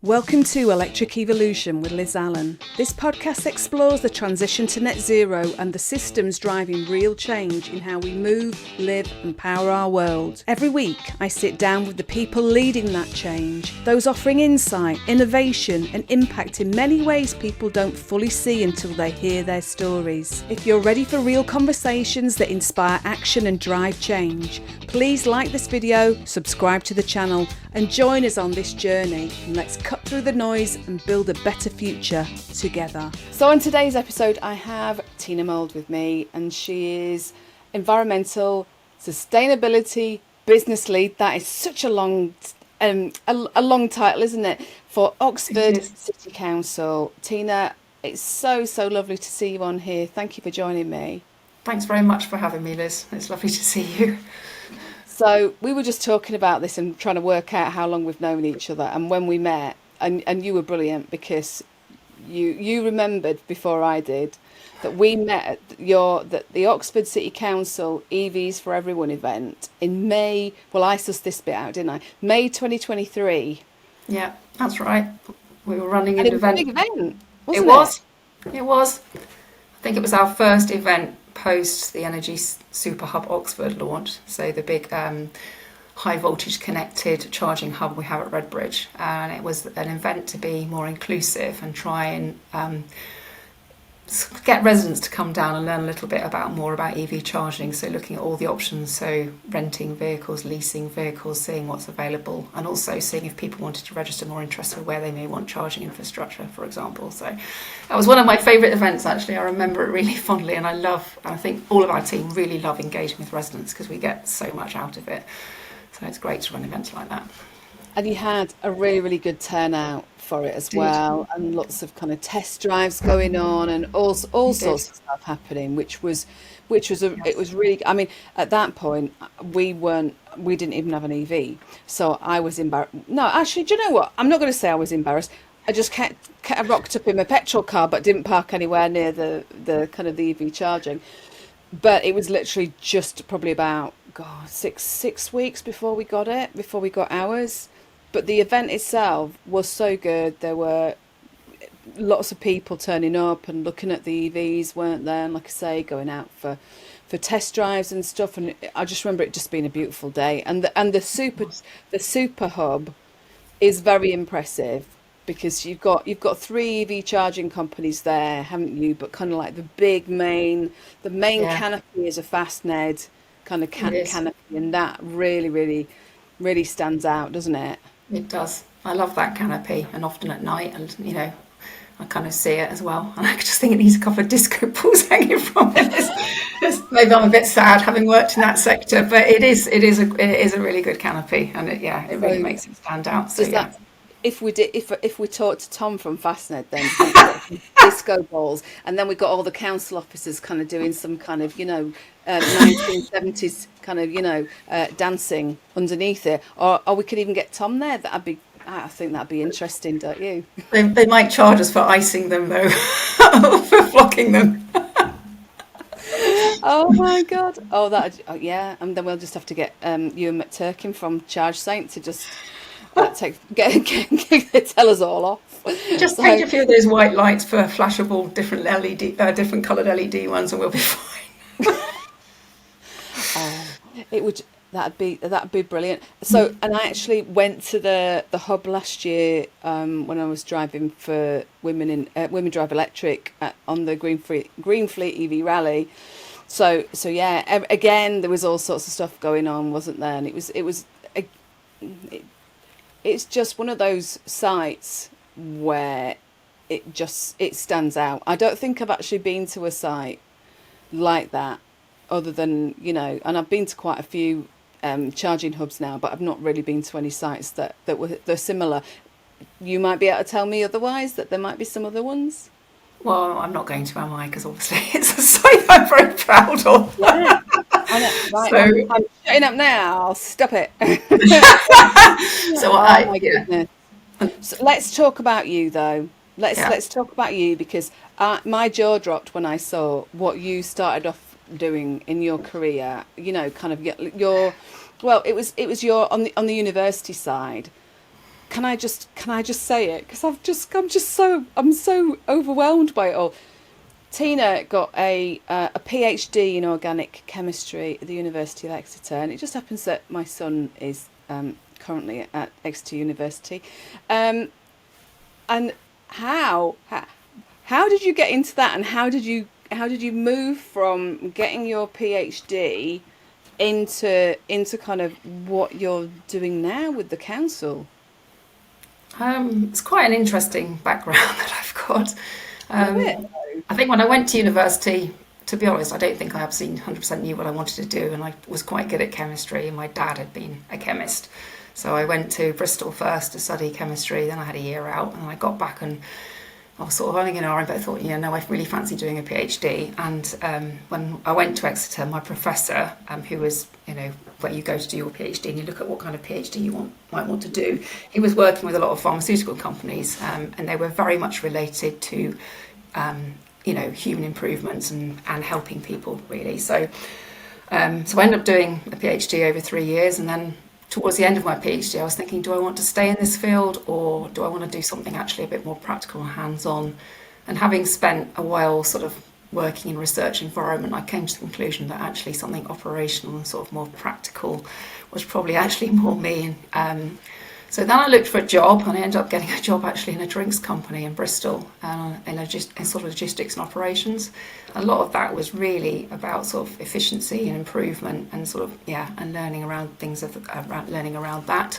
Welcome to Electric Evolution with Liz Allan. This podcast explores the transition to net zero and the systems driving real change in how we move, live and power our world. Every week I sit down with the people leading that change, those offering insight, innovation and impact in many ways people don't fully see until they hear their stories. If you're ready for real conversations that inspire action and drive change, please like this video, subscribe to the channel and join us on this journey, and let's cut through the noise and build a better future together. So on today's episode I have Tina Mould with me, and she is environmental sustainability business lead. That is such a long title, isn't it, for Oxford City Council. Tina, it's so lovely to see you on here. Thank you for joining me. Thanks very much for having me, Liz. It's lovely to see you. So we were just talking about this and trying to work out how long we've known each other, and when we met, and you were brilliant because you remembered before I did that we met at the Oxford City Council EVs for Everyone event in May. Well, I sussed this bit out, didn't I? May 2023. Yeah, that's right. We were running an event. A big event, wasn't it? It was. I think it was our first event post the Energy Super Hub Oxford launch, so the big high voltage connected charging hub we have at Redbridge, and it was an event to be more inclusive and try and get residents to come down and learn a little bit more about EV charging, so looking at all the options, so renting vehicles, leasing vehicles, seeing what's available, and also seeing if people wanted to register more interest in where they may want charging infrastructure, for example. So that was one of my favourite events, actually. I remember it really fondly, and I think all of our team really love engaging with residents because we get so much out of it. So it's great to run events like that. And you had a really good turnout for it as well, and lots of kind of test drives going on, and all sorts of stuff happening, which was it was really. I mean, at that point we didn't even have an EV, so I was embarrassed. No, actually, do you know what? I'm not going to say I was embarrassed. I just rocked up in my petrol car, but didn't park anywhere near the kind of the EV charging. But it was literally just probably about six weeks before we got ours. But the event itself was so good. There were lots of people turning up and looking at the EVs, weren't there? And like I say, going out for test drives and stuff. And I just remember it just being a beautiful day. And the super hub is very impressive because you've got 3 EV charging companies there, haven't you? But kind of like the main canopy is a Fastned kind of canopy, and that really stands out, doesn't it? It does. I love that canopy, and often at night, and I kind of see it as well. And I just think it needs a couple of disco balls hanging from it. Maybe I'm a bit sad having worked in that sector, but it is a really good canopy, and it really makes it stand out. So if we talked to Tom from Fastned, then disco balls, and then we got all the council officers kind of doing some kind of 1970s kind of dancing underneath it, or we could even get Tom there. I think that'd be interesting, don't you? They might charge us for icing them though, for flocking them. Oh my God! Yeah, and then we'll just have to get you and McTurkin from Charge Saint to just tell us all off. Just paint a few of those white lights for flashable, different coloured LED ones, and we'll be fine. That'd be brilliant. So, and I actually went to the hub last year when I was driving for Women Drive Electric on the Green Fleet EV rally. So yeah, again there was all sorts of stuff going on, wasn't there? And it's just one of those sites where it stands out. I don't think I've actually been to a site like that, other than and I've been to quite a few charging hubs now, but I've not really been to any sites they're similar. You might be able to tell me otherwise, that there might be some other ones. Well, I'm not going to, am I? Because obviously it's a site I'm very proud of. Yeah. I know. Right, so, I'm shutting up now. Stop it. My goodness. So let's talk about you, though. Let's talk about you, because my jaw dropped when I saw what you started off doing in your career. Kind of your. Well, it was your on the university side. can I just say it? Because I'm so overwhelmed by it all. Tina got a PhD in organic chemistry at the University of Exeter, and it just happens that my son is currently at Exeter University. Um, and how how did you get into that, and how did you move from getting your PhD into kind of what you're doing now with the council? It's quite an interesting background that I've got. Love it. Um, I think when I went to university, to be honest, I don't think I absolutely 100% knew what I wanted to do, and I was quite good at chemistry, and my dad had been a chemist. So I went to Bristol first to study chemistry, then I had a year out, and I got back and I was sort of running an R, but I thought, yeah, no, I really fancy doing a PhD. And when I went to Exeter, my professor, who was, where you go to do your PhD and you look at what kind of PhD might want to do, he was working with a lot of pharmaceutical companies, and they were very much related to, human improvements and helping people, really. So I ended up doing a PhD over 3 years, and then towards the end of my PhD, I was thinking, do I want to stay in this field, or do I want to do something actually a bit more practical and hands-on? And having spent a while sort of working in a research environment, I came to the conclusion that actually something operational and sort of more practical was probably actually more me. So then I looked for a job, and I ended up getting a job actually in a drinks company in Bristol, in sort of logistics and operations. A lot of that was really about sort of efficiency and improvement, and sort of and learning around learning around that.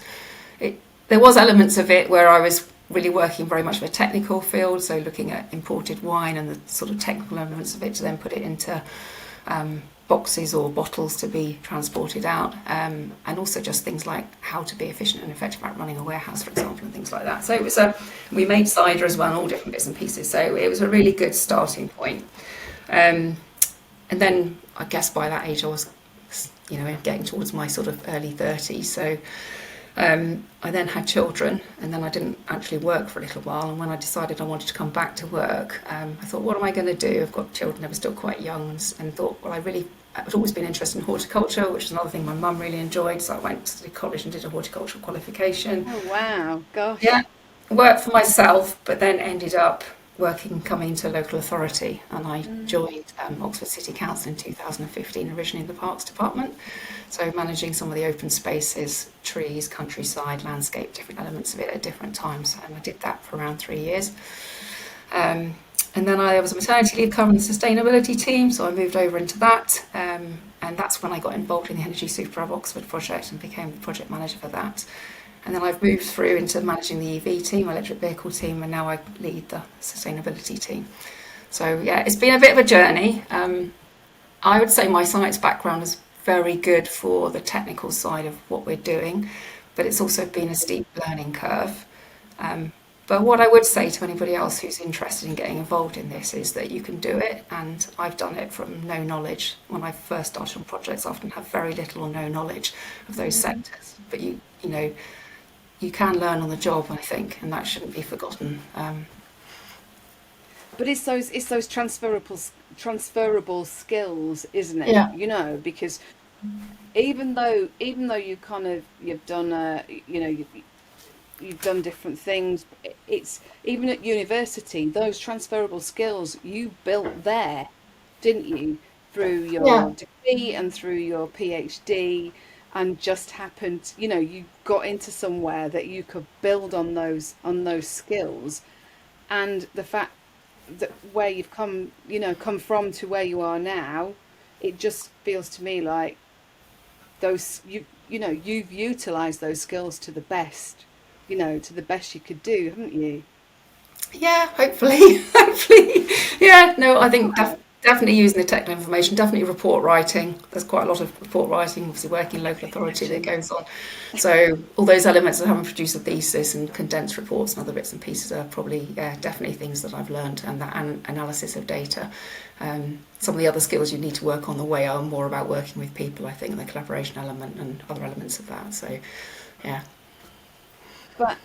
There was elements of it where I was really working very much of a technical field, so looking at imported wine and the sort of technical elements of it to then put it into boxes or bottles to be transported out, and also just things like how to be efficient and effective at running a warehouse, for example, and things like that. So we made cider as well, and all different bits and pieces. So it was a really good starting point. And then I guess by that age I was, getting towards my sort of early 30s. So I then had children, and then I didn't actually work for a little while. And when I decided I wanted to come back to work, I thought, what am I going to do? I've got children, they were still quite young, and thought, well, I've always been interested in horticulture, which is another thing my mum really enjoyed. So I went to college and did a horticultural qualification. Oh wow, gosh. Yeah, worked for myself, but then ended up coming to a local authority, and I joined Oxford City Council in 2015, originally in the Parks Department. So managing some of the open spaces, trees, countryside, landscape, different elements of it at different times. And I did that for around 3 years. And then I was a maternity leave covering the sustainability team, so I moved over into that. And that's when I got involved in the Energy Super Hub Oxford project and became the project manager for that. And then I've moved through into managing the EV team, electric vehicle team, and now I lead the sustainability team. So yeah, it's been a bit of a journey. I would say my science background is very good for the technical side of what we're doing, but it's also been a steep learning curve. But what I would say to anybody else who's interested in getting involved in this is that you can do it, and I've done it from no knowledge. When I first started on projects, I often have very little or no knowledge of those sectors, but you can learn on the job, I think, and that shouldn't be forgotten. But it's those transferable skills, isn't it? Yeah. Because even though you've done you've done different things, it's even at university, those transferable skills you built there, didn't you, through Yeah. your degree and through your PhD, and just happened, you got into somewhere that you could build on those skills, and the fact that where you've come from to where you are now, it just feels to me like you've utilized those skills to the best, to the best you could do, haven't you? Yeah, hopefully. Hopefully. Yeah, no, I think definitely using the technical information, definitely report writing. There's quite a lot of report writing, obviously working in local authority that Imagine. goes on. So all those elements of having produced a thesis and condensed reports and other bits and pieces are probably, definitely things that I've learned, and that analysis of data. Some of the other skills you need to work on the way are more about working with people, I think, and the collaboration element and other elements of that. So, yeah. But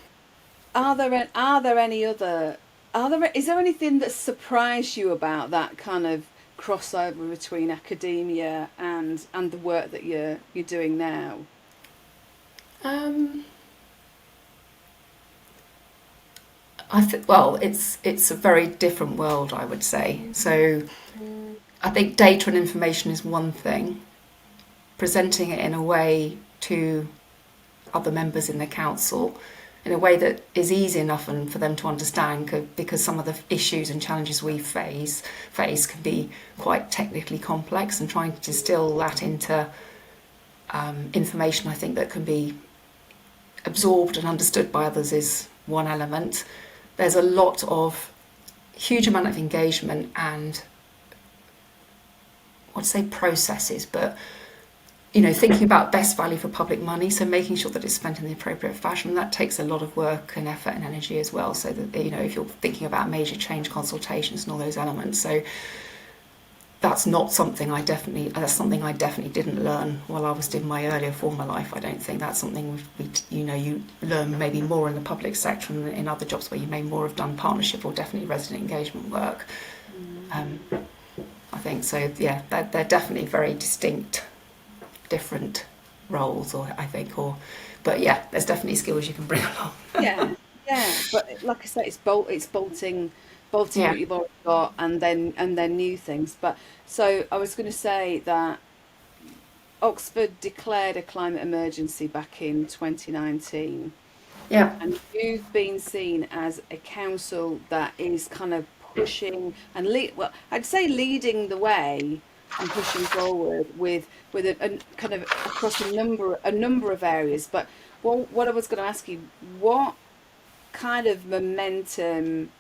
is there anything that surprised you about that kind of crossover between academia and the work that you're doing now? Um, Well, it's a very different world, I would say. So I think data and information is one thing. Presenting it in a way to other members in the council in a way that is easy enough and for them to understand, because some of the issues and challenges we face can be quite technically complex, and trying to distill that into information, I think, that can be absorbed and understood by others is one element. There's a lot of huge amount of engagement and, I'd say, processes, but thinking about best value for public money, so making sure that it's spent in the appropriate fashion, that takes a lot of work and effort and energy as well. So that, if you're thinking about major change consultations and all those elements, so that's something I definitely didn't learn while I was in my earlier former life. I don't think that's something you learn maybe more in the public sector and in other jobs where you may more have done partnership or definitely resident engagement work. I think so. Yeah, they're definitely very distinct, different roles, but yeah, there's definitely skills you can bring along. Yeah, yeah. But like I say, it's bolting Yeah. what you've already got, and then new things. But so I was going to say that Oxford declared a climate emergency back in 2019, Yeah. and you've been seen as a council that is kind of pushing and I'd say leading the way and pushing forward with a kind of across a number of areas. But what I was going to ask you, what kind of momentum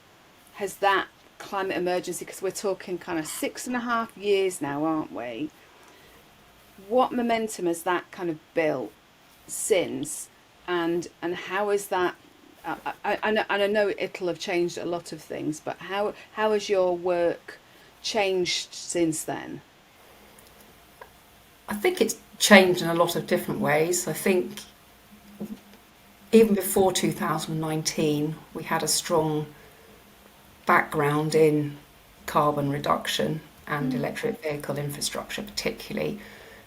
has that climate emergency, because we're talking kind of 6.5 years now, aren't we? What momentum has that kind of built since, and how is that? I know it'll have changed a lot of things, but how has your work changed since then? I think it's changed in a lot of different ways. I think even before 2019, we had a strong background in carbon reduction and electric vehicle infrastructure, particularly.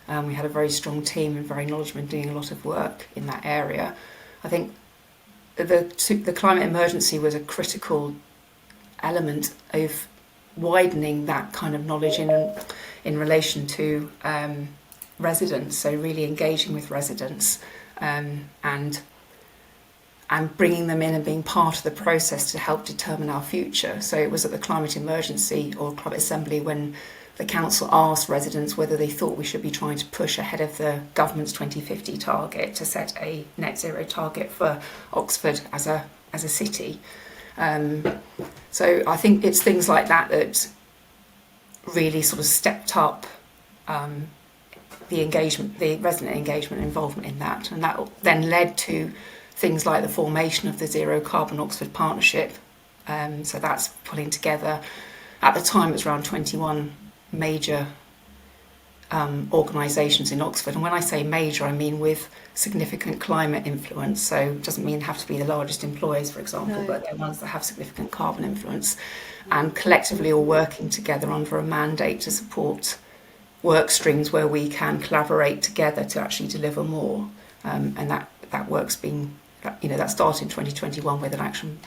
We had a very strong team and very knowledgeable, doing a lot of work in that area. I think the climate emergency was a critical element of widening that kind of knowledge in relation to residents. So really engaging with residents, and bringing them in and being part of the process to help determine our future. So it was at the climate emergency or climate assembly when the council asked residents whether they thought we should be trying to push ahead of the government's 2050 target to set a net zero target for Oxford as a city. So I think it's things like that that really sort of stepped up the engagement, the resident engagement and involvement in that, and that then led to things like the formation of the Zero Carbon Oxford Partnership. So that's pulling together, at the time it was around 21 major organisations in Oxford, and when I say major, I mean with significant climate influence. So it doesn't mean have to be the largest employers, for example, No. but they're ones that have significant carbon influence, and collectively all working together under a mandate to support work streams where we can collaborate together to actually deliver more. And that work's been, that started in 2021 with an action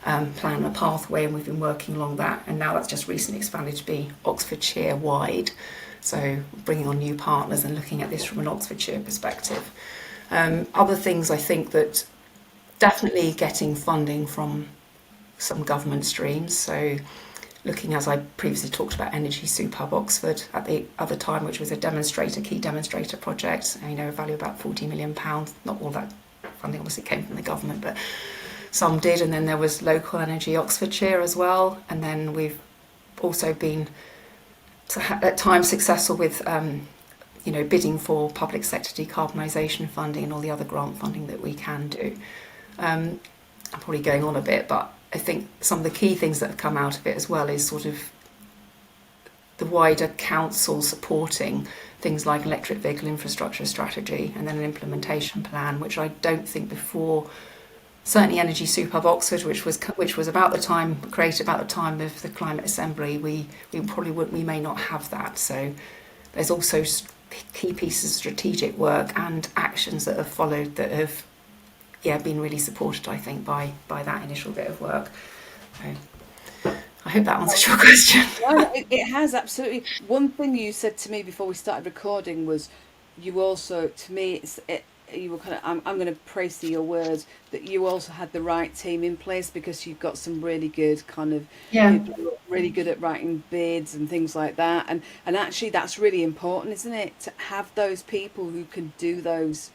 plan and a pathway, and we've been working along that, and now that's just recently expanded to be Oxfordshire wide, so bringing on new partners and looking at this from an Oxfordshire perspective. Other things, I think that definitely getting funding from some government streams, so looking, as I previously talked about, Energy Super Hub Oxford at the other time, which was a key demonstrator project, a value of about £40 million. Not all that funding obviously came from the government, but some did. And then there was Local Energy Oxfordshire as well. And then we've also been at times successful with bidding for public sector decarbonisation funding and all the other grant funding that we can do. I'm probably going on a bit, but I think some of the key things that have come out of it as well is sort of the wider council supporting things like electric vehicle infrastructure strategy, and then an implementation plan, which I don't think before, certainly Energy Super Hub Oxford, which was created about the time of the climate assembly, we may not have that. So there's also key pieces of strategic work and actions that have followed that have yeah, been really supported, I think, by that initial bit of work. So I hope that answers your question. No, no, it has absolutely. One thing you said to me before we started recording was you also, to me, you were kind of, I'm going to praise to your words that you also had the right team in place because you've got some really good kind of Yeah, people who are really good at writing bids and things like that. And actually that's really important, isn't it? To have those people who can do those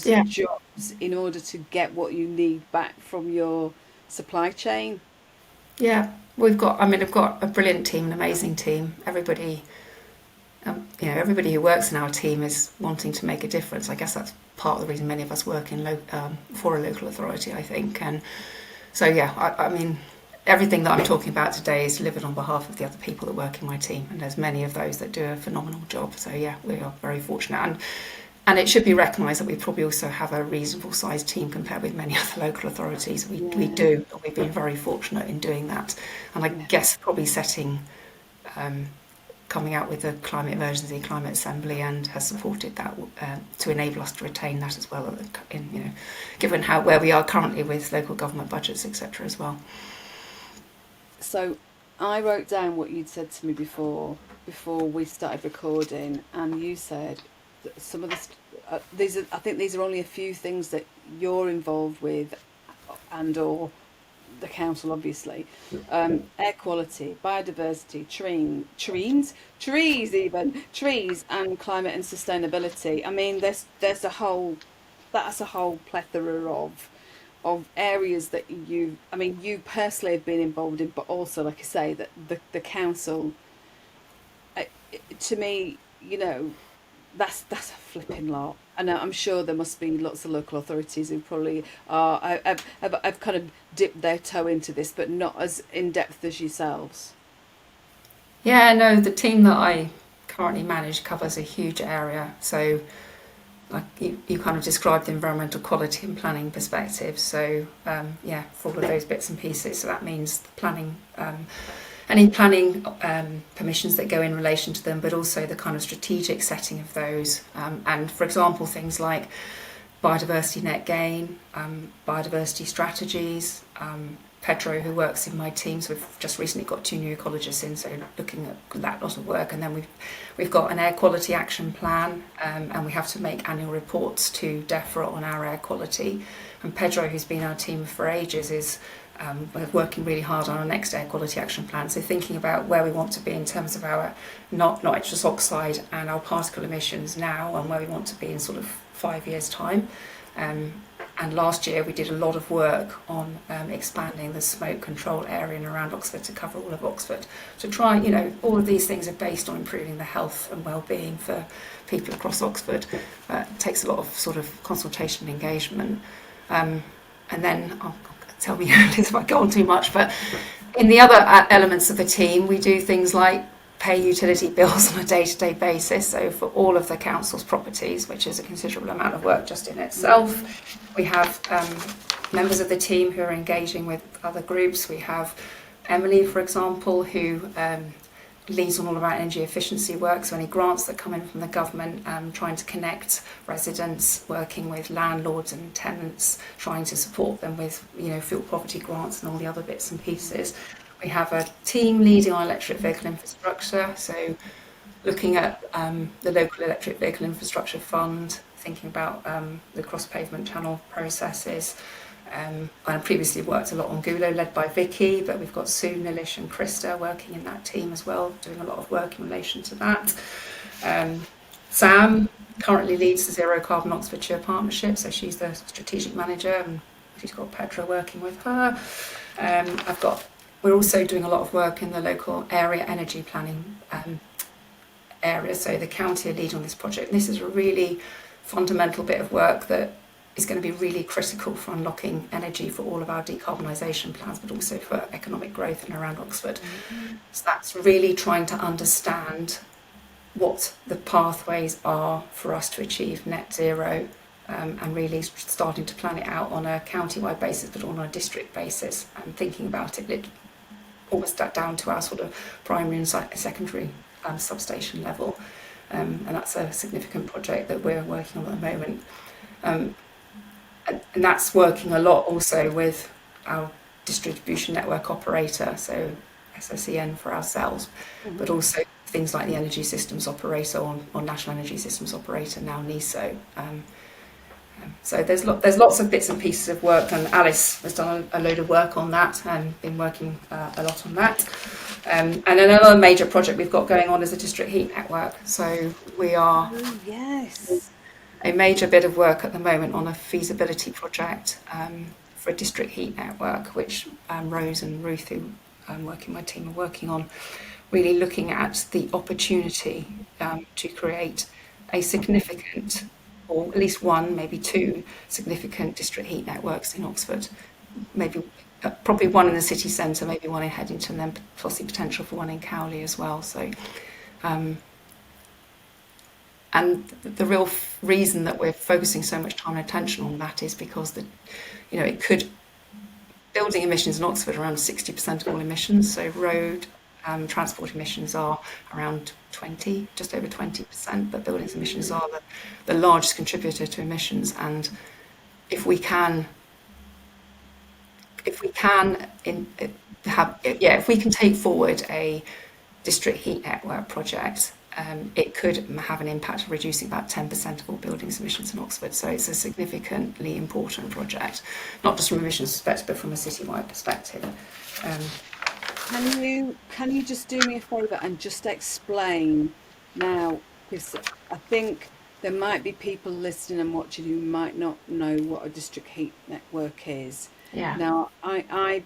yeah, jobs in order to get what you need back from your supply chain. yeah. We've got, I mean, I've got a brilliant team, an amazing team. Everybody, everybody who works in our team is wanting to make a difference. I guess that's part of the reason many of us work for a local authority, I think. And so, yeah, I mean, everything that I'm talking about today is delivered on behalf of the other people that work in my team, and there's many of those that do a phenomenal job. So, yeah, we are very fortunate, and it should be recognised that we probably also have a reasonable sized team compared with many other local authorities. We Yeah, do, and we've been very fortunate in doing that. And I yeah. guess probably um, coming out with the climate emergency, climate assembly, and has supported that to enable us to retain that as well. Given where we are currently with local government budgets, etc. as well. So I wrote down what you'd said to me before we started recording, and you said that some of these are, I think these are only a few things that you're involved with, and or the council obviously. Air quality, biodiversity, trees, and climate and sustainability. I mean, there's a whole that's a whole plethora of areas that I mean, you personally have been involved in, but also, like I say, that the council, uh, to me, that's a flipping lot. And I'm sure there must be lots of local authorities who probably have kind of dipped their toe into this, but not as in depth as yourselves. Yeah, no, the team that I currently manage covers a huge area. So, like you kind of described the environmental quality and planning perspective. So, yeah, for all of those bits and pieces. So that means planning, any planning permissions that go in relation to them, but also the kind of strategic setting of those. And for example, things like biodiversity net gain, biodiversity strategies. Pedro, who works in my team, so we've just recently got 2 new ecologists in, so looking at that lot of work. And then we've got an air quality action plan, and we have to make annual reports to DEFRA on our air quality. And Pedro, who's been our team for ages, is working really hard on our next air quality action plan. So thinking about where we want to be in terms of our nitrous oxide and our particle emissions now, and where we want to be in sort of 5 years' time. And last year we did a lot of work on expanding the smoke control area and around Oxford to cover all of Oxford. To try, all of these things are based on improving the health and well-being for people across Oxford. It takes a lot of sort of consultation and engagement. And then, tell me if I go on too much, but in the other elements of the team, we do things like pay utility bills on a day-to-day basis. So for all of the council's properties, which is a considerable amount of work just in itself, we have members of the team who are engaging with other groups. We have Emily, for example, who leads on all of our energy efficiency work. So any grants that come in from the government, trying to connect residents, working with landlords and tenants, trying to support them with fuel poverty grants and all the other bits and pieces. We have a team leading on electric vehicle infrastructure, so looking at the local electric vehicle infrastructure fund, thinking about the cross-pavement channel processes. I previously worked a lot on Gulo, led by Vicky, but we've got Sue, Nilish and Krista working in that team as well, doing a lot of work in relation to that. Sam currently leads the Zero Carbon Oxfordshire Partnership, so she's the strategic manager, and she's got Petra working with her. We're also doing a lot of work in the local area energy planning area, so the county are leading on this project. And this is a really fundamental bit of work that is going to be really critical for unlocking energy for all of our decarbonisation plans, but also for economic growth in and around Oxford. Mm-hmm. So that's really trying to understand what the pathways are for us to achieve net zero, and really starting to plan it out on a county-wide basis, but on a district basis, and thinking about it almost down to our sort of primary and secondary substation level. And that's a significant project that we're working on at the moment. and that's working a lot also with our distribution network operator, so SSEN for ourselves, but also things like the energy systems operator or national energy systems operator, now NESO. So there's lots of bits and pieces of work, and Alice has done a load of work on that and been working a lot on that. And another major project we've got going on is a district heat network. So we are Yes. a major bit of work at the moment on a feasibility project for a district heat network, which Rose and Ruth, who I'm working my team are working on, really looking at the opportunity to create a significant, or at least one, maybe two significant district heat networks in Oxford. Maybe probably one in the city centre, maybe one in Headington, then possibly potential for one in Cowley as well. So, and the real reason that we're focusing so much time and attention on that is because it could, building emissions in Oxford are around 60% of all emissions. So road transport emissions are around 20, just over 20%, but buildings emissions are the largest contributor to emissions. And if we can take forward a district heat network project, it could have an impact of reducing about 10% of all buildings emissions in Oxford. So it's a significantly important project, not just from an emissions perspective, but from a citywide perspective. Can you just do me a favour and just explain now, because I think there might be people listening and watching who might not know what a district heat network is. Yeah. Now, I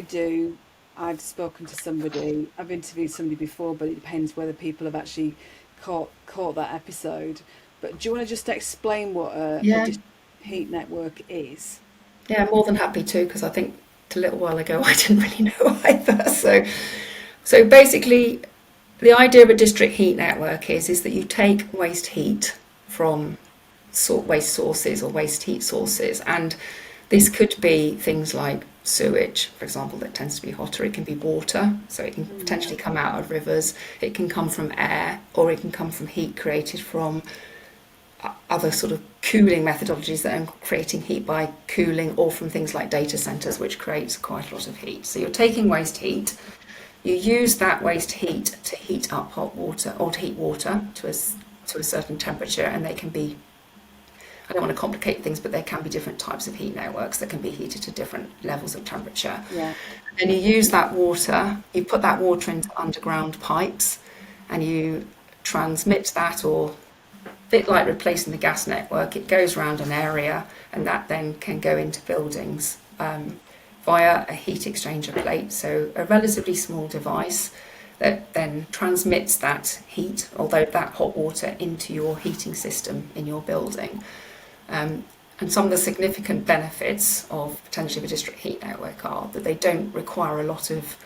do. I've spoken to somebody. I've interviewed somebody before, but it depends whether people have actually caught that episode. But do you want to just explain what a Yeah. district heat network is? Yeah, more than happy to, because I think a little while ago I didn't really know either. So basically, the idea of a district heat network is that you take waste heat from waste sources or waste heat sources, and this could be things like sewage, for example, that tends to be hotter. It can be water, so it can potentially come out of rivers. It can come from air, or it can come from heat created from other sort of cooling methodologies that are creating heat by cooling, or from things like data centres, which creates quite a lot of heat. So you're taking waste heat, you use that waste heat to heat up hot water or to heat water to a certain temperature, and they can be, I don't want to complicate things, but there can be different types of heat networks that can be heated to different levels of temperature. Yeah. And you use that water, you put that water into underground pipes, and you transmit that, or a bit like replacing the gas network, it goes around an area, and that then can go into buildings via a heat exchanger plate. So a relatively small device that then transmits that heat, although that hot water, into your heating system in your building. And some of the significant benefits of potentially the district heat network are that they don't require a lot of,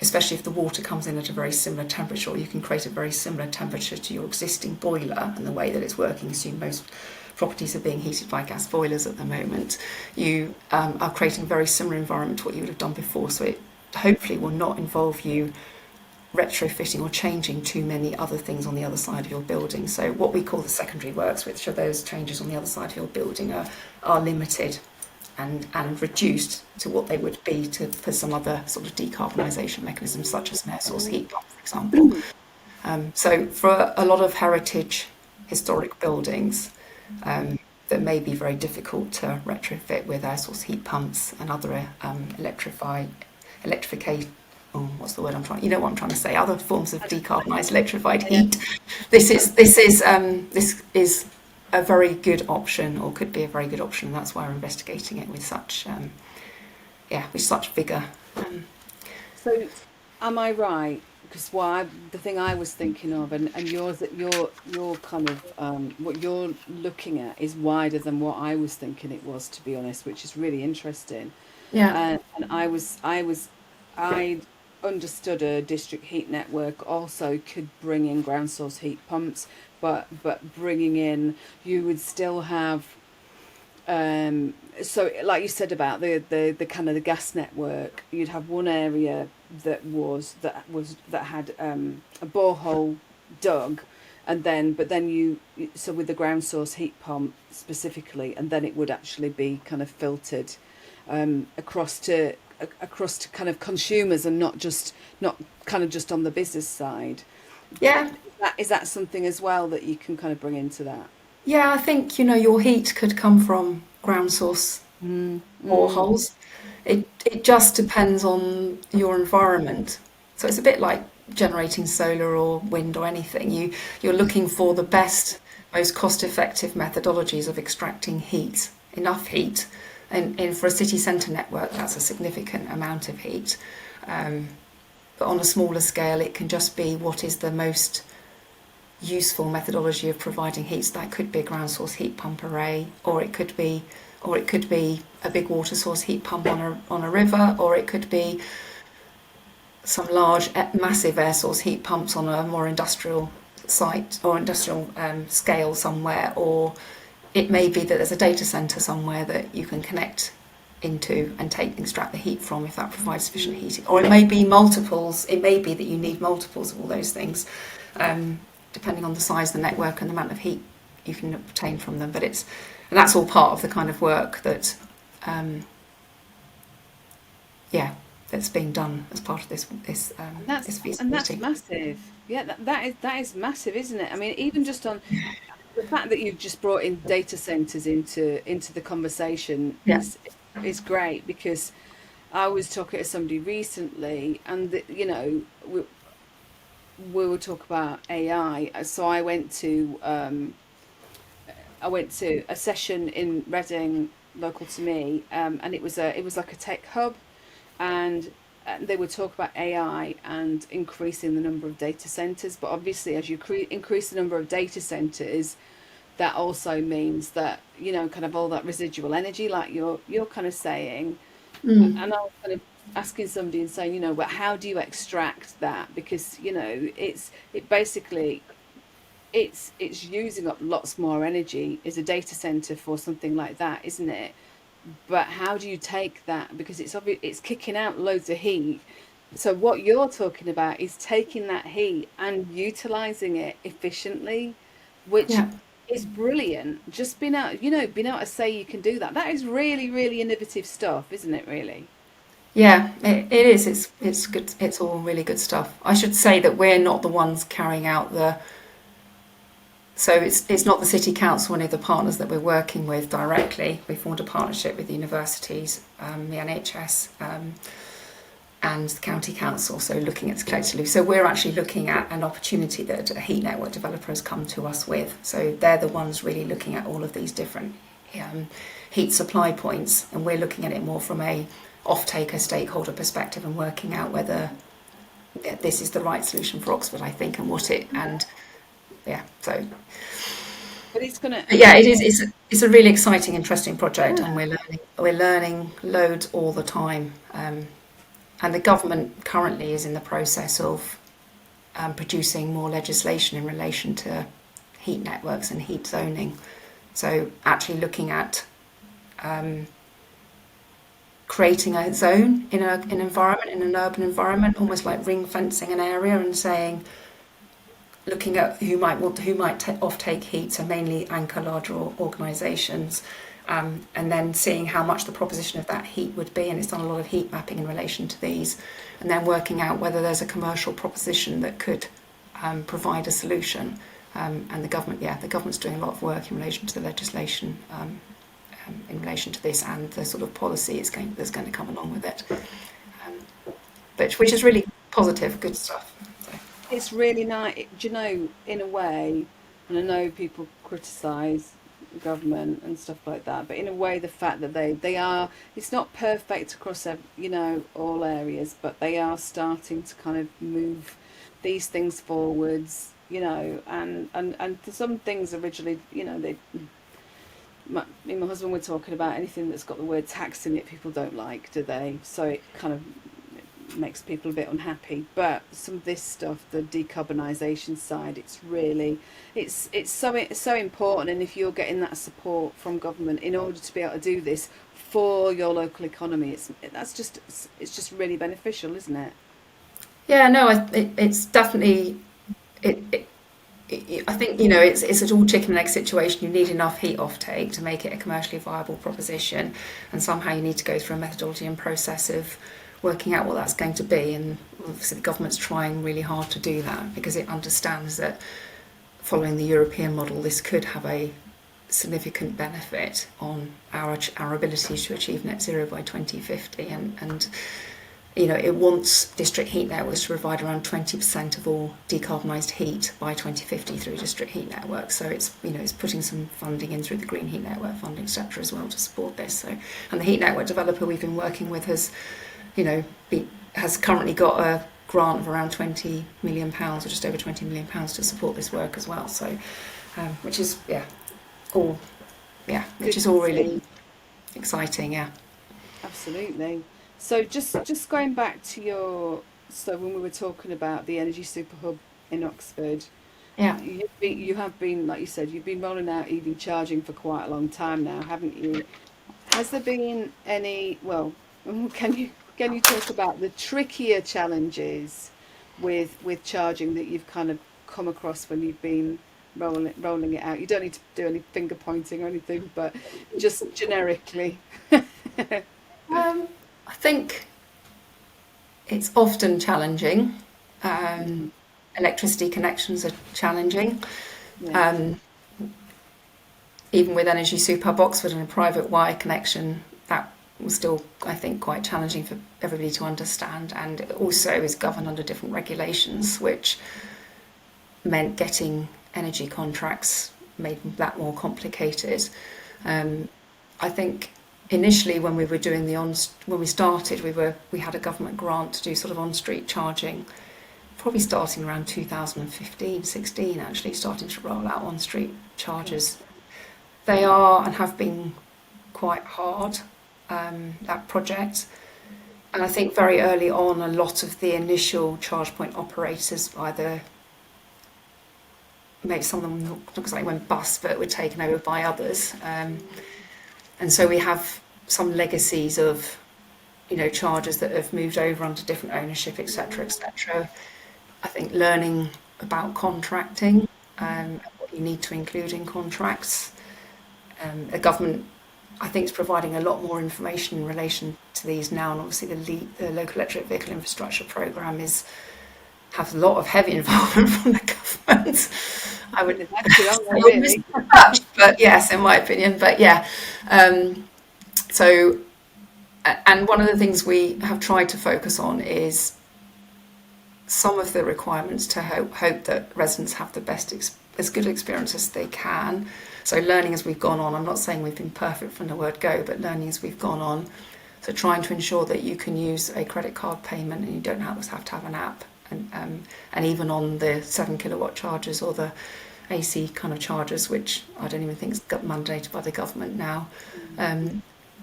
especially if the water comes in at a very similar temperature, or you can create a very similar temperature to your existing boiler. And the way that it's working, assume most properties are being heated by gas boilers at the moment, you are creating a very similar environment to what you would have done before. So it hopefully will not involve you retrofitting or changing too many other things on the other side of your building. So what we call the secondary works, which are those changes on the other side of your building, are limited and reduced to what they would be for some other sort of decarbonisation mechanism, such as an air source heat pump, for example. So for a lot of heritage historic buildings that may be very difficult to retrofit with air source heat pumps and other electrification, oh, what's the word I'm trying? You know what I'm trying to say? Other forms of decarbonised electrified heat. This is a very good option, or could be a very good option, and that's why we're investigating it with such vigour. So, am I right? Because the thing I was thinking of, and yours, that your kind of what you're looking at is wider than what I was thinking it was, to be honest, which is really interesting. Yeah. And I understood a district heat network also could bring in ground source heat pumps, but bringing in, you would still have, so like you said about the kind of the gas network, you'd have one area that had a borehole dug, and then but then so with the ground source heat pump specifically, and then it would actually be kind of filtered across to kind of consumers, and not kind of just on the business side. Yeah, Is that something as well that you can kind of bring into that? yeah. I think your heat could come from ground source Mm, mm, boreholes. It just depends on your environment. So it's a bit like generating solar or wind or anything. You're looking for the best, most cost-effective methodologies of extracting heat, enough heat, and for a city centre network, that's a significant amount of heat. Um, but on a smaller scale, it can just be what is the most useful methodology of providing heat. So that could be a ground source heat pump array, or it could be a big water source heat pump on a river, or it could be some large, massive air source heat pumps on a more industrial site or industrial scale somewhere, or it may be that there's a data center somewhere that you can connect into and extract the heat from if that provides sufficient heating. Or it may be multiples. It may be that you need multiples of all those things, depending on the size of the network and the amount of heat you can obtain from them. And that's all part of the kind of work that, yeah, that's being done as part of this And that's feasibility. massive. Yeah, that is massive, isn't it? I mean, even just on the fact that you've just brought in data centers into the conversation Yeah. is great, because I was talking to somebody recently, and we were talking about AI. So I went to a session in Reading, local to me, and it was like a tech hub, and they would talk about AI and increasing the number of data centers. But obviously, as you increase the number of data centers, that also means that kind of all that residual energy, like you're kind of saying. Mm. And I was kind of asking somebody and saying, but how do you extract that? Because it basically it's using up lots more energy as a data center for something like that, isn't it? But how do you take that? Because it's obvious it's kicking out loads of heat. So what you're talking about is taking that heat and utilizing it efficiently, which Yeah. is brilliant. Just being able to say you can do that. That is really, really innovative stuff, isn't it, really? Yeah, it is. It's good. It's all really good stuff. I should say that we're not the ones carrying out the. So it's not the city council, any of the partners that we're working with directly. We formed a partnership with the universities, the NHS, and the county council. So looking at this collectively. So we're actually looking at an opportunity that a heat network developer has come to us with. So they're the ones really looking at all of these different heat supply points, and we're looking at it more from a off-taker stakeholder perspective and working out whether this is the right solution for Oxford, I think, and what it and yeah. So But it's gonna, but yeah, it is. It's a really exciting, interesting project, and yeah. we're learning loads all the time. And the government currently is in the process of producing more legislation in relation to heat networks and heat zoning. So actually looking at creating a zone in an environment, in an urban environment, almost like ring fencing an area and saying, looking at who might off-take heat, so mainly anchor larger organisations, and then seeing how much the proposition of that heat would be. And it's done a lot of heat mapping in relation to these, and then working out whether there's a commercial proposition that could provide a solution. And the government's doing a lot of work in relation to the legislation in relation to this and the sort of policy that's going to come along with it, which is really positive, good stuff. So, It's really nice. Do you know, in a way, and I know people criticize the government and stuff like that, but in a way, the fact that they are, it's not perfect across, all areas, but they are starting to kind of move these things forwards, and some things originally, me and my husband were talking about anything that's got the word tax in it, people don't like, do they? So it kind of makes people a bit unhappy. But some of this stuff, the decarbonisation side, it's so important. And if you're getting that support from government in order to be able to do this for your local economy, it's just really beneficial, isn't it? yeah, no, it's definitely it I think, you know, it's a all chicken and egg situation. You need enough heat offtake to make it a commercially viable proposition, and somehow you need to go through a methodology and process of working out what that's going to be. And obviously the government's trying really hard to do that because it understands that following the European model, this could have a significant benefit on our ability to achieve net zero by 2050, and you know, it wants district heat networks to provide around 20% of all decarbonised heat by 2050 through district heat networks. So it's, you know, it's putting some funding in through the Green Heat Network funding sector as well to support this. So, and the heat network developer we've been working with has, you know, has currently got a grant of around £20 million, or just over £20 million, to support this work as well. So, which is which is all really exciting. Yeah, Absolutely. So just going back to so when we were talking about the Energy Super Hub in Oxford, yeah. you have been, like you said, you've been rolling out EV charging for quite a long time now, haven't you? Has there been any, well, can you talk about the trickier challenges with charging that you've kind of come across when you've been rolling it out? You don't need to do any finger pointing or anything, but just generically. I think it's often challenging. Mhm. Electricity connections are challenging. Yeah. Um, Even with Energy Super Hub Oxford and a private wire connection, that was still, I think, quite challenging for everybody to understand. And it also is governed under different regulations, which meant getting energy contracts made that more complicated. I think initially when we were doing when we started, we had a government grant to do sort of on-street charging, probably starting around 2015, 16, actually starting to roll out on-street chargers. They are and have been quite hard, that project. And I think very early on, a lot of the initial charge point operators, either maybe some of them looks like went bust, but were taken over by others. And so we have some legacies of, you know, chargers that have moved over under different ownership, etc., etc. I think learning about contracting, what you need to include in contracts. The government, I think, is providing a lot more information in relation to these now, and obviously the local electric vehicle infrastructure programme has a lot of heavy involvement from the government. I would Really. but yes, in my opinion. But yeah, so and one of the things we have tried to focus on is some of the requirements to hope that residents have the best as good experience as they can. So learning as we've gone on. I'm not saying we've been perfect from the word go, but learning as we've gone on. So trying to ensure that you can use a credit card payment and you don't have to have an app. And even on the 7 kilowatt chargers or the AC kind of chargers, which I don't even think is mandated by the government now,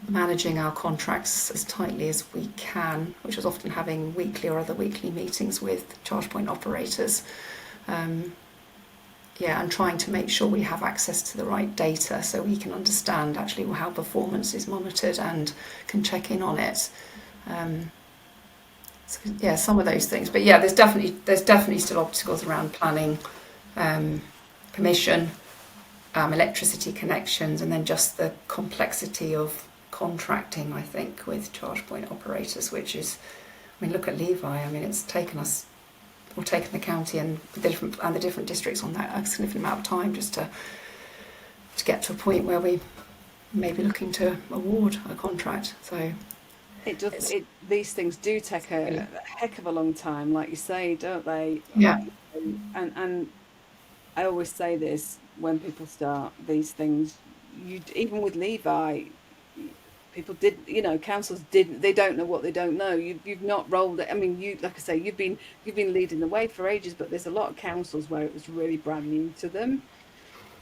managing our contracts as tightly as we can, which is often having weekly or other weekly meetings with charge point operators. And trying to make sure we have access to the right data so we can understand actually how performance is monitored and can check in on it. So yeah, some of those things. But yeah, there's definitely still obstacles around planning, permission, electricity connections, and then just the complexity of contracting, I think, with charge point operators, which is, I mean, look at Levi. I mean, it's taken the county and the different districts on that a significant amount of time just to get to a point where we may be looking to award a contract. So These things do take a heck of a long time, like you say, don't they? Yeah. And I always say this when people start these things. Even with Levi, people did, you know, councils did. They don't know what they don't know. You've not rolled it. I mean, like I say, you've been leading the way for ages, but there's a lot of councils where it was really brand new to them.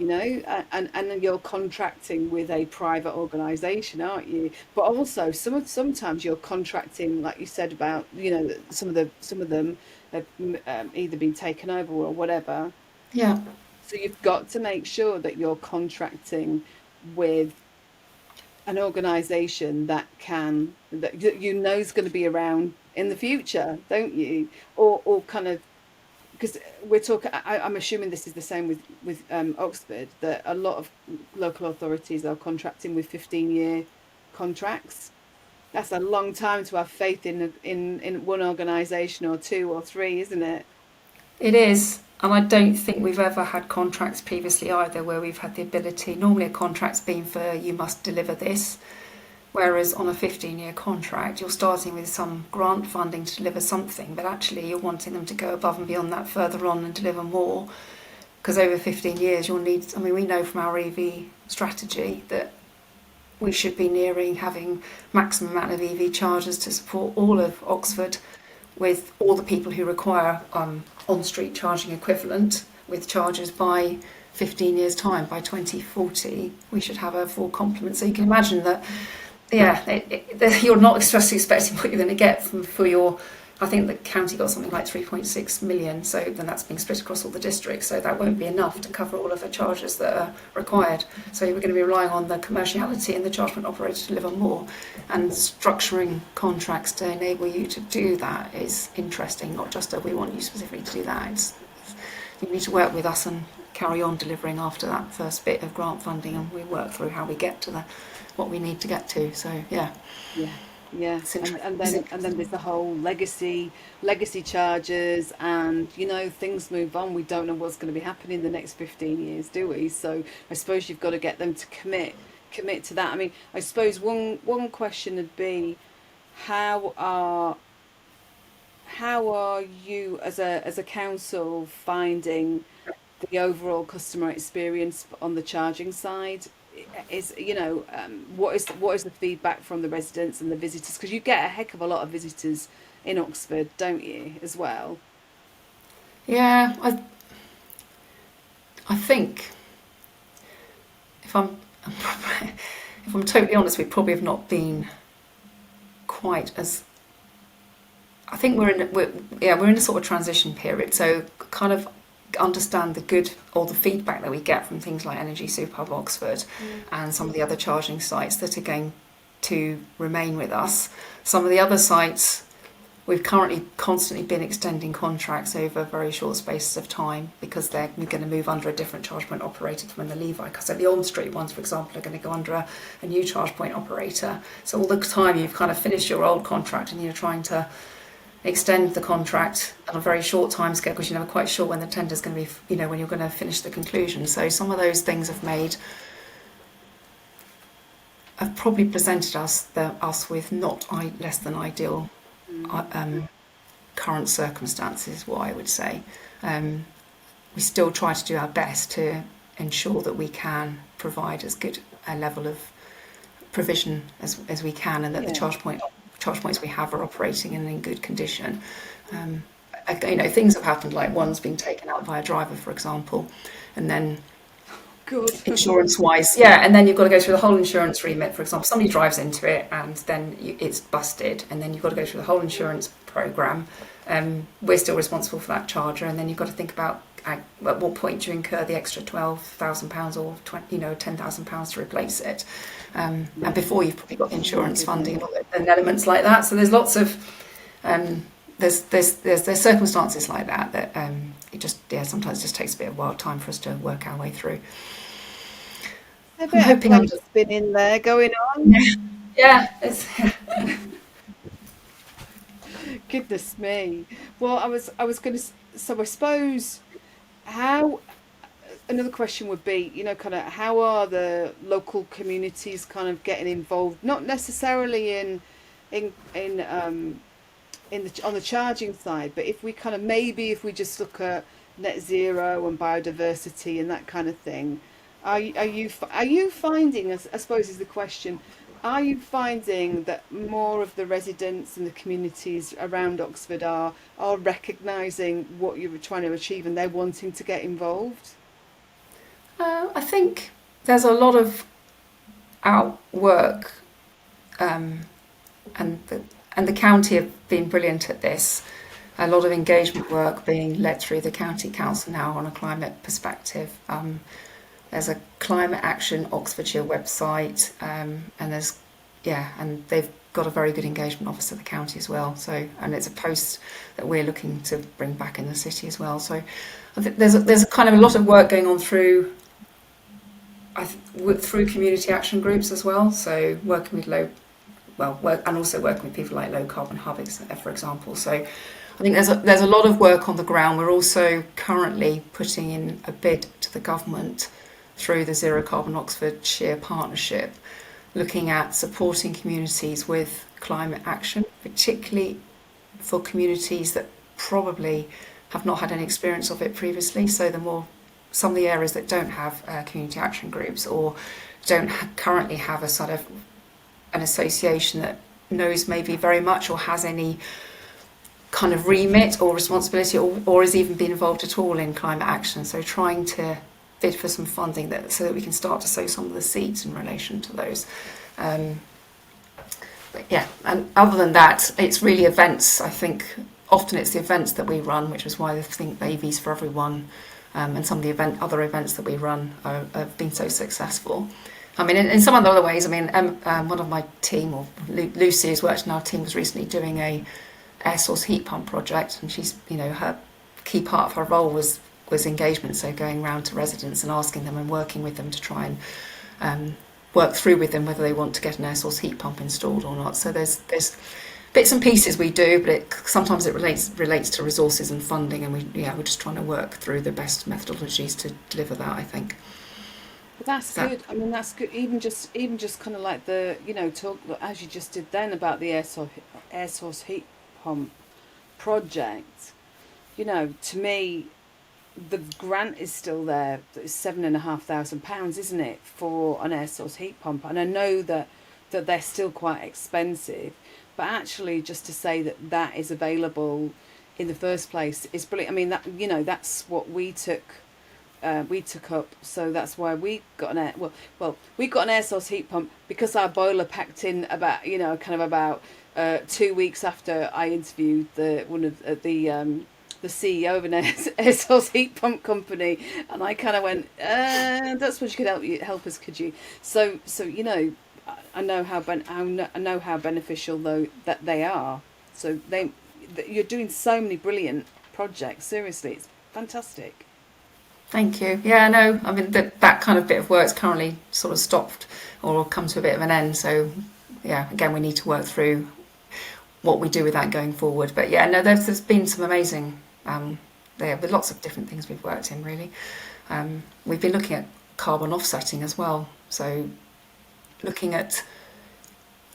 You know, and then you're contracting with a private organisation, aren't you? But also sometimes you're contracting, like you said about, you know, some of them have either been taken over or whatever. Yeah. So you've got to make sure that you're contracting with an organisation that you know is going to be around in the future, don't you? Or kind of because we're talking, I'm assuming this is the same with Oxford, that a lot of local authorities are contracting with 15-year contracts. That's a long time to have faith in one organisation or two or three, isn't it? It is, and I don't think we've ever had contracts previously either where we've had the ability. Normally, a contract's been for you must deliver this, whereas on a 15-year contract, you're starting with some grant funding to deliver something, but actually you're wanting them to go above and beyond that further on and deliver more. Because over 15 years, you'll need. I mean, we know from our EV strategy that we should be nearing having maximum amount of EV chargers to support all of Oxford, with all the people who require on-street charging equivalent with chargers by 15 years' time. By 2040, we should have a full complement. So you can imagine that, yeah, you're not especially expecting what you're going to get for your. I think the county got something like 3.6 million, so then that's being split across all the districts, so that won't be enough to cover all of the charges that are required. So we're going to be relying on the commerciality and the charge point operator to deliver more, and structuring contracts to enable you to do that is interesting, not just that we want you specifically to do that. You need to work with us and carry on delivering after that first bit of grant funding, and we work through how we get to what we need to get to. So yeah. Yeah, yeah, It's and then there's the whole legacy charges, and things move on. We don't know what's going to be happening the next 15 years, do we? So I suppose you've got to get them to commit to that. I mean, I suppose one question would be, how are how are you as a council finding the overall customer experience on the charging side? What is the feedback from the residents and the visitors? Because you get a heck of a lot of visitors in Oxford, don't you, as well? Yeah, I think if I'm if I'm totally honest, we probably have not been quite as. I think we're in a sort of transition period, so kind of understand the good or the feedback that we get from things like Energy Superhub Oxford Mm. and some of the other charging sites that are going to remain with us. Some of the other sites, we've currently constantly been extending contracts over very short spaces of time because they're going to move under a different charge point operator when they leave. So the on street ones, for example, are going to go under a new charge point operator. So all the time you've kind of finished your old contract and you're trying to extend the contract on a very short time scale because you're never quite sure when the tender's going to be, when you're going to finish the conclusion. So some of those things have probably presented us with not less than ideal Mm. current circumstances, what I would say. We still try to do our best to ensure that we can provide as good a level of provision as we can, and that the Yeah. charge points we have are operating in good condition. Um, Things have happened, like one's been taken out by a driver, for example, and then Good. insurance wise, yeah, and then you've got to go through the whole insurance remit. For example, somebody drives into it and then it's busted, and then you've got to go through the whole insurance program. We're still responsible for that charger, and then you've got to think about at what point do you incur the extra £12,000 or £10,000 to replace it, and before you've probably got My insurance funding goodness. and elements like that. So there's lots of there's circumstances like that it just sometimes just takes a bit of wild time for us to work our way through. A I'm bit of hoping plate I'm just spinning there going on. yeah it's Goodness me. Well, I was going to. So I suppose how another question would be, kind of how are the local communities kind of getting involved? Not necessarily on the charging side, but if we kind of maybe if we just look at net zero and biodiversity and that kind of thing, are you finding? I suppose is the question. Are you finding that more of the residents and the communities around Oxford are recognising what you were trying to achieve and they're wanting to get involved? I think there's a lot of outwork, and the county have been brilliant at this. A lot of engagement work being led through the county council now on a climate perspective. There's a Climate Action Oxfordshire website, and and got a very good engagement office at the county as well. So, and it's a post that we're looking to bring back in the city as well. So I think there's kind of a lot of work going on through through community action groups as well. So working with and also working with people like Low Carbon Hub, for example. So I think there's a lot of work on the ground. We're also currently putting in a bid to the government through the Zero Carbon Oxfordshire Partnership, looking at supporting communities with climate action, particularly for communities that probably have not had any experience of it previously. So some of the areas that don't have community action groups or don't currently have a sort of an association that knows maybe very much or has any kind of remit or responsibility or has even been involved at all in climate action. So trying to bid for some funding so that we can start to sow some of the seeds in relation to those. But yeah, and other than that, it's really events. I think often it's the events that we run, which is why I think AVs for Everyone and some of the other events that we run have been so successful. I mean, in some other ways, I mean, one of my team, or Lucy, who's worked in our team, was recently doing a air source heat pump project, and she's, her key part of her role was engagement, so going around to residents and asking them and working with them to try and work through with them whether they want to get an air source heat pump installed or not. So there's bits and pieces we do, but sometimes it relates to resources and funding, and we're just trying to work through the best methodologies to deliver that, I think. But that's good. I mean, that's good. Even just kind of like the, talk as you just did then about the air source heat pump project. To me, the grant is still there. It's £7,500, isn't it, for an air source heat pump? And I know that they're still quite expensive, but actually, just to say that is available in the first place is brilliant. I mean, that's what we took up, so that's why we got we got an air source heat pump because our boiler packed in about kind of about 2 weeks after I interviewed the CEO of an air source heat pump company, and I kind of went, that's what you could help us, could you? So I know how beneficial though that they are. So you're doing so many brilliant projects. Seriously, it's fantastic. Thank you. Yeah, no, I mean, that kind of bit of work's currently sort of stopped or come to a bit of an end. So, yeah, again, we need to work through what we do with that going forward. But yeah, no, there's been some amazing, there with lots of different things we've worked in, really. We've been looking at carbon offsetting as well. So looking at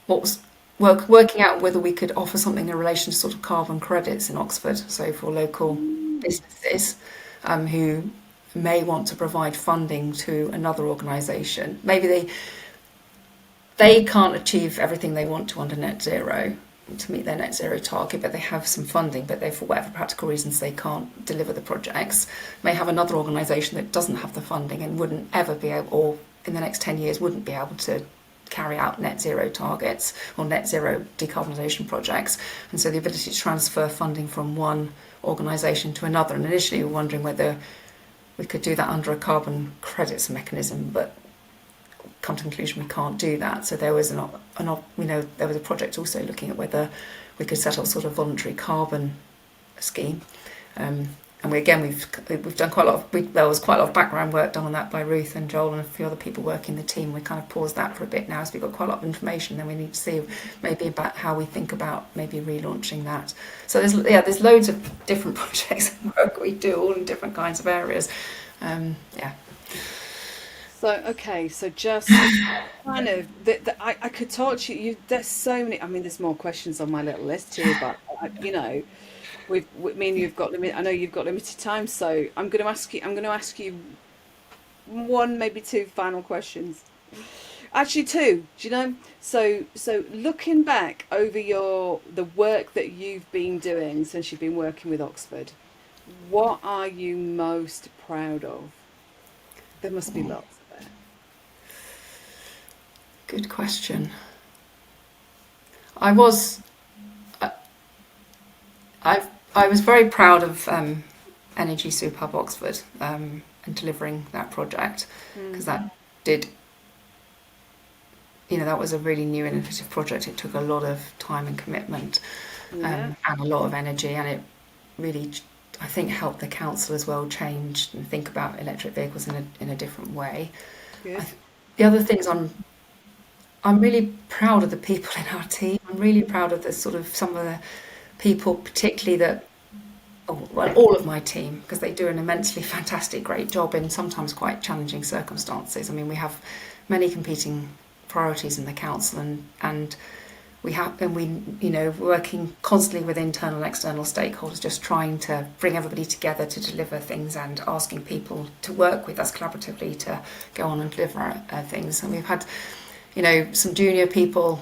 working out whether we could offer something in relation to sort of carbon credits in Oxford. So for local businesses who may want to provide funding to another organisation. Maybe they can't achieve everything they want to under net zero to meet their net zero target, but they have some funding, but for whatever practical reasons they can't deliver the projects. May have another organisation that doesn't have the funding and wouldn't ever be able, or in the next 10 years wouldn't be able to carry out net zero targets or net zero decarbonisation projects. And so the ability to transfer funding from one organisation to another, and initially we were wondering whether we could do that under a carbon credits mechanism, but come to the conclusion we can't do that. So there was there was a project also looking at whether we could set up sort of voluntary carbon scheme. And we've done quite a lot there was quite a lot of background work done on that by Ruth and Joel and a few other people working the team. We kind of paused that for a bit now, so we've got quite a lot of information. Then we need to see maybe about how we think about maybe relaunching that. So there's loads of different projects and work we do, all in different kinds of areas. So just kind of, I could talk to you. There's so many. I mean, there's more questions on my little list here, but me and you've got limit. I know you've got limited time, so I'm going to ask you one, maybe two final questions. Actually, two. Do you know? So looking back over the work that you've been doing since you've been working with Oxford, what are you most proud of? There must be lots. Good question. I was very proud of Energy Super Hub Oxford and delivering that project, because that did that was a really new innovative project. It took a lot of time and commitment, Yeah. and a lot of energy, and it really, I think, helped the council as well change and think about electric vehicles in a different way. Good. The other things I'm really proud of the people in our team. I'm really proud of the sort of some of the people, particularly that, well, all of my team, because they do an immensely fantastic, great job in sometimes quite challenging circumstances. I mean, we have many competing priorities in the council, and we working constantly with internal and external stakeholders, just trying to bring everybody together to deliver things and asking people to work with us collaboratively to go on and deliver things. And we've had, some junior people,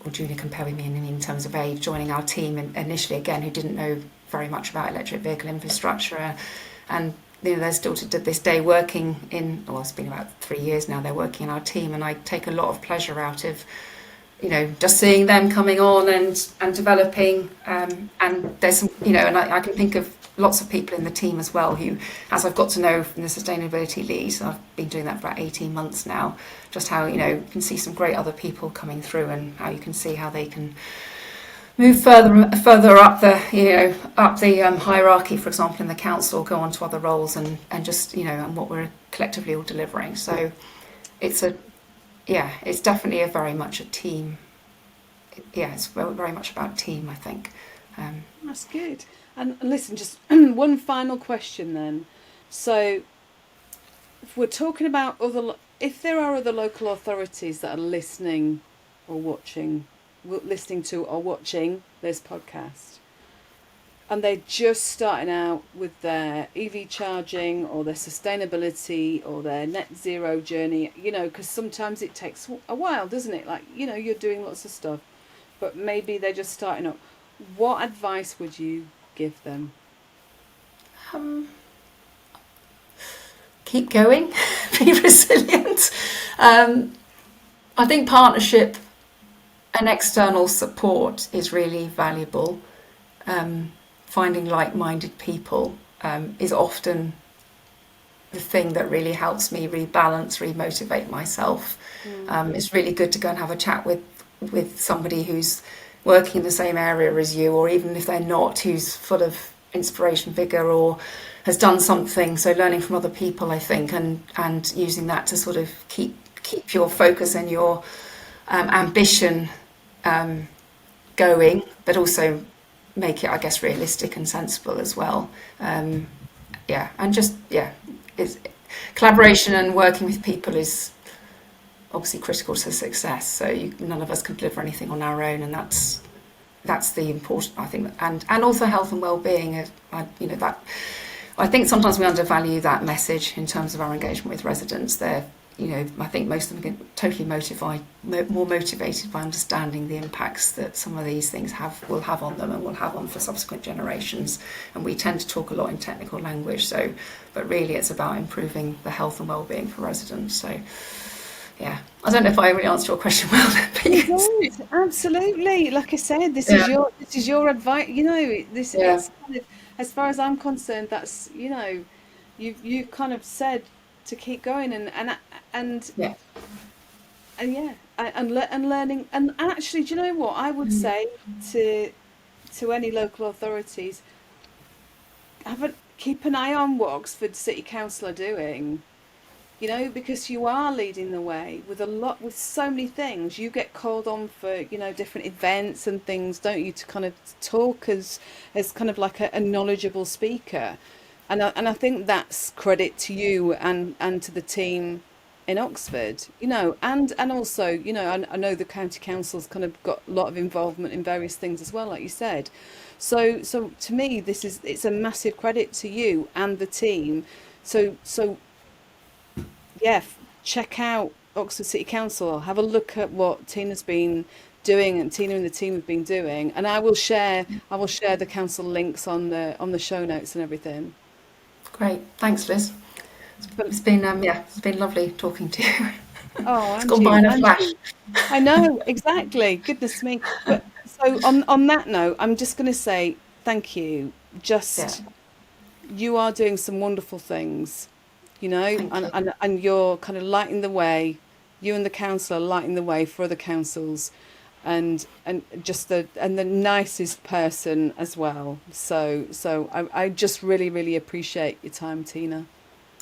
or junior compared with me in terms of age, joining our team initially, again, who didn't know very much about electric vehicle infrastructure, and they're still to this day working in, well, it's been about 3 years now, they're working in our team, and I take a lot of pleasure out of just seeing them coming on and developing, and there's some, and I can think of lots of people in the team as well who, as I've got to know from the sustainability lead, I've been doing that for about 18 months now, just how, you can see some great other people coming through, and how you can see how they can move further up the hierarchy, for example, in the council, go on to other roles, and just, and what we're collectively all delivering. So it's it's definitely very much a team. Yeah, it's very much about team, I think. That's good. And listen, just one final question then. So, if we're talking about if there are other local authorities that are listening to or watching this podcast, and they're just starting out with their EV charging or their sustainability or their net zero journey, because sometimes it takes a while, doesn't it? Like, you're doing lots of stuff, but maybe they're just starting up. What advice would you give them? Keep going, be resilient. I think partnership and external support is really valuable. Finding like-minded people is often the thing that really helps me rebalance, remotivate myself. It's really good to go and have a chat with somebody who's working in the same area as you, or even if they're not, who's full of inspiration, vigour, or has done something. So learning from other people, I think, and using that to sort of keep your focus and your ambition going, but also make it, I guess, realistic and sensible as well. It's collaboration and working with people is obviously critical to success. So none of us can deliver anything on our own, and that's the important, I think, and also health and well-being. That I think sometimes we undervalue that message in terms of our engagement with residents. I think most of them get totally more motivated by understanding the impacts that some of these things will have on them and will have on for subsequent generations. And we tend to talk a lot in technical language, but really it's about improving the health and well-being for residents. So, yeah, I don't know if I really answered your question well. Yes, absolutely. Like I said, this is your advice. It's kind of, as far as I'm concerned, that's you've kind of said to keep going and learning, and actually, do you know what I would say to any local authorities? Keep an eye on what Oxford City Council are doing. Because you are leading the way with so many things. You get called on for, different events and things, don't you, to kind of talk as kind of like a knowledgeable speaker. And I think that's credit to you and to the team in Oxford, and also, I know the county council's kind of got a lot of involvement in various things as well, like you said. So to me, it's a massive credit to you and the team. So yeah, check out Oxford City Council. Have a look at what Tina's been doing, and Tina and the team have been doing. And I will share the council links on the show notes and everything. Great, thanks, Liz. It's been lovely talking to you. Oh, it's gone by in a flash. I know, exactly. Goodness me. But so on that note, I'm just going to say thank you. You are doing some wonderful things. And you're kind of lighting the way you and the council are lighting the way for other councils, and the nicest person as well. So I just really appreciate your time, Tina.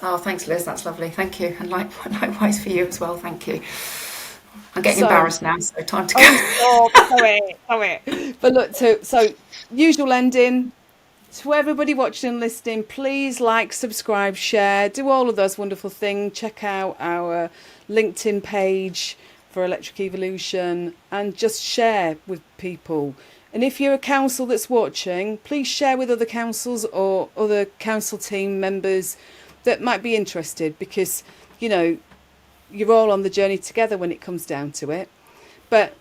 Oh, thanks, Liz. That's lovely. Thank you, and likewise for you as well. Thank you. I'm getting So, embarrassed now, so time to go. Oh, sorry. but look, so usual ending. To everybody watching and listening, please like, subscribe, share, do all of those wonderful things. Check out our LinkedIn page for Electric Evolution and just share with people. And if you're a council that's watching, please share with other councils or other council team members that might be interested, because, you know, you're all on the journey together when it comes down to it. But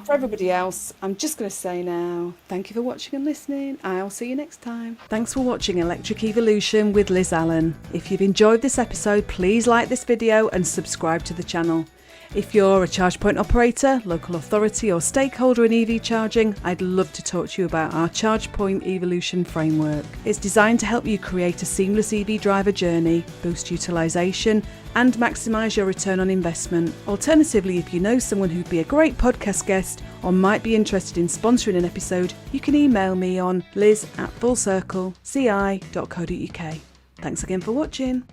for everybody else, I'm just going to say now, thank you for watching and listening. I'll see you next time. Thanks for watching Electric Evolution with Liz Allan. If you've enjoyed this episode, please like this video and subscribe to the channel. If you're a charge point operator, local authority or stakeholder in EV charging, I'd love to talk to you about our Charge Point Evolution framework. It's designed to help you create a seamless EV driver journey, boost utilisation and maximise your return on investment. Alternatively, if you know someone who'd be a great podcast guest or might be interested in sponsoring an episode, you can email me on liz@fullcircleci.co.uk. Thanks again for watching.